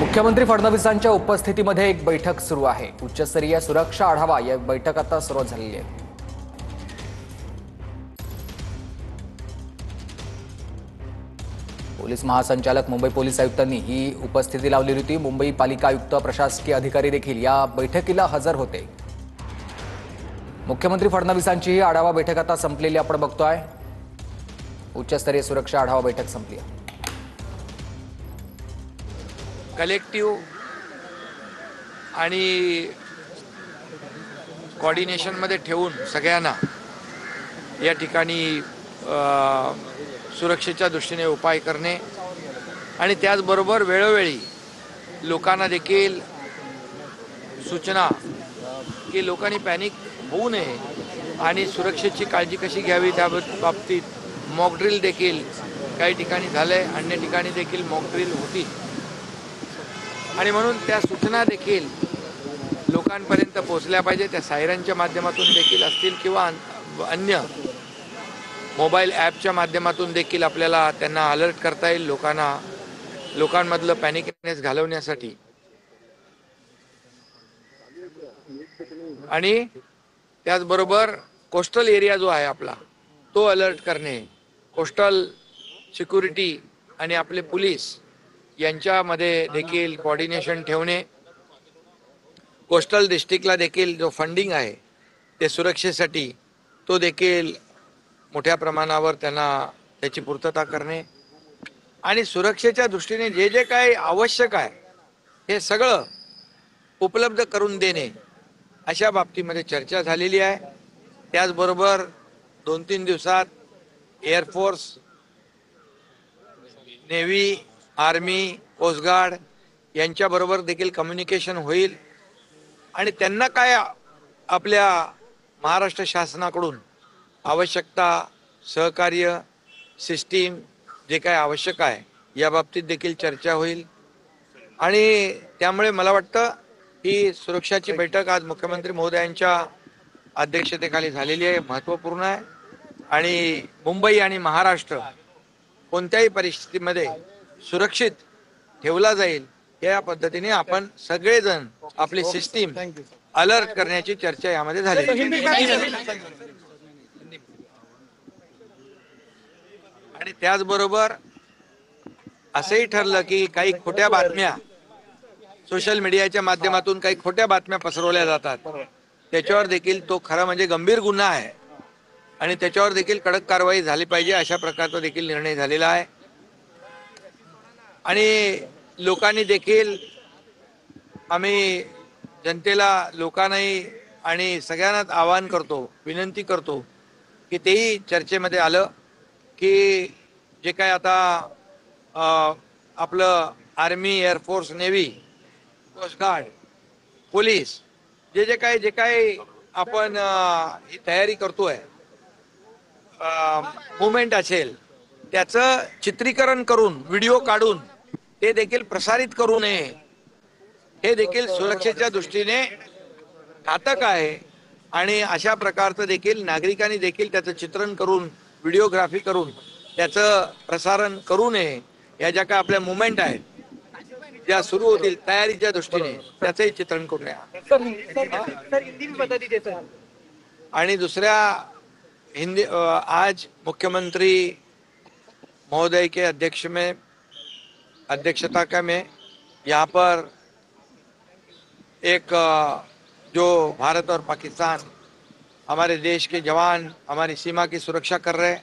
मुख्यमंत्री फडणवीसांच्या उपस्थितीमध्ये एक बैठक सुरू आहे। उच्चस्तरीय सुरक्षा आढावा या बैठक आता सुरू झालेली आहे। पोलीस महासंचालक मुंबई पोलीस आयुक्तांनी ही उपस्थिती लावली होती। मुंबई पालिका आयुक्त प्रशासकीय अधिकारी देखील या बैठकीला हजर होते। मुख्यमंत्री फडणवीसांची ही आढावा बैठक आता संपलेली आपण बघतोय। उच्चस्तरीय सुरक्षा आढावा बैठक संपली आहे। कलेक्टिव्ह आणि कोऑर्डिनेशनमध्ये ठेवून सगळ्यांना या ठिकाणी सुरक्षेच्या दृष्टीने उपाय करणे आणि त्याचबरोबर वेळोवेळी लोकांना देखील सूचना की लोकांनी पॅनिक होऊ नये आणि सुरक्षेची काळजी कशी घ्यावी त्या बाबतीत मॉक ड्रिल देखील काही ठिकाणी झाले, अन्य ठिकाणी देखील मॉक ड्रिल होती आणि म्हणून त्या सूचना देखील लोकांपर्यंत पोहोचल्या पाहिजे। त्या सायरनच्या माध्यमातून देखील असतील किंवा अन्य मोबाईल ॲपच्या माध्यमातून देखील आपल्याला त्यांना अलर्ट करता येईल लोकांमधलं पॅनिकनेस घालवण्यासाठी। आणि त्याचबरोबर कोस्टल एरिया जो आहे आपला तो अलर्ट करणे, कोस्टल सिक्युरिटी आणि आपले पोलीस यांच्यामध्ये देखील कोऑर्डिनेशन ठेवणे, कोस्टल डिस्ट्रिक्टला देखील जो फंडिंग आहे ते सुरक्षेसाठी तो देखील मोठ्या प्रमाणावर त्यांना त्याची पूर्तता करणे आणि सुरक्षेच्या दृष्टीने जे जे काही आवश्यक आहे हे सगळं उपलब्ध करून देणे अशा बाबतीमध्ये चर्चा झालेली आहे। त्याचबरोबर 2-3 दिवसात air force, navy, army, coast guard यांच्याबरोबर देखील कम्युनिकेशन होईल आणि त्यांना काय आपल्या महाराष्ट्र शासनाकडून आवश्यकता, सहकार्य, सिस्टीम जे काय आवश्यक आहे या बाबतीत देखील चर्चा होईल। आणि त्यामुळे मला वाटतं ही सुरक्षाची बैठक आज मुख्यमंत्री महोदयांच्या अध्यक्षतेखाली झालेली आहे, महत्त्वपूर्ण आहे आणि मुंबई आणि महाराष्ट्र कोणत्याही परिस्थितीमध्ये सुरक्षित ठेवला जाईल या पद्धतीने आपण सगळेजण आपली सिस्टीम अलर्ट करण्याची चर्चा यामध्ये झाली। आणि त्याचबरोबर असंही ठरलं की काही खोट्या बातम्या सोशल मीडियाच्या माध्यमातून काही खोट्या बातम्या पसरवल्या जातात, त्याच्यावर देखील तो खरा म्हणजे गंभीर गुन्हा आहे आणि त्याच्यावर देखील कडक कारवाई झाली पाहिजे अशा प्रकारचा देखील निर्णय झालेला आहे। आणि लोकांनी देखील आम्ही जनतेला, लोकांनाही आणि सगळ्यांनाच आवाहन करतो, विनंती करतो की तेही चर्चेमध्ये आलं की जे काय आता आपलं army, air force, navy, coast guard, police जे काही आपण ही तयारी करतोय, मुवमेंट असेल त्याचं चित्रीकरण करून व्हिडिओ काढून ते देखील प्रसारित करू नये, हे देखील सुरक्षेच्या दृष्टीने घातक आहे आणि अशा प्रकारचं देखील नागरिकांनी देखील त्याचं चित्रण करून, व्हिडिओग्राफी करून त्याचं प्रसारण करू नये। या ज्या काय आपल्या मुवमेंट आहेत ज्या सुरू होतील तयारीच्या दृष्टीने त्याचंही चित्रण करू नये। आणि दुसऱ्या आज मुख्यमंत्री महोदय के अध्यक्षता में यहाँ पर एक जो भारत और पाकिस्तान हमारे देश के जवान हमारी सीमा की सुरक्षा कर रहे हैं,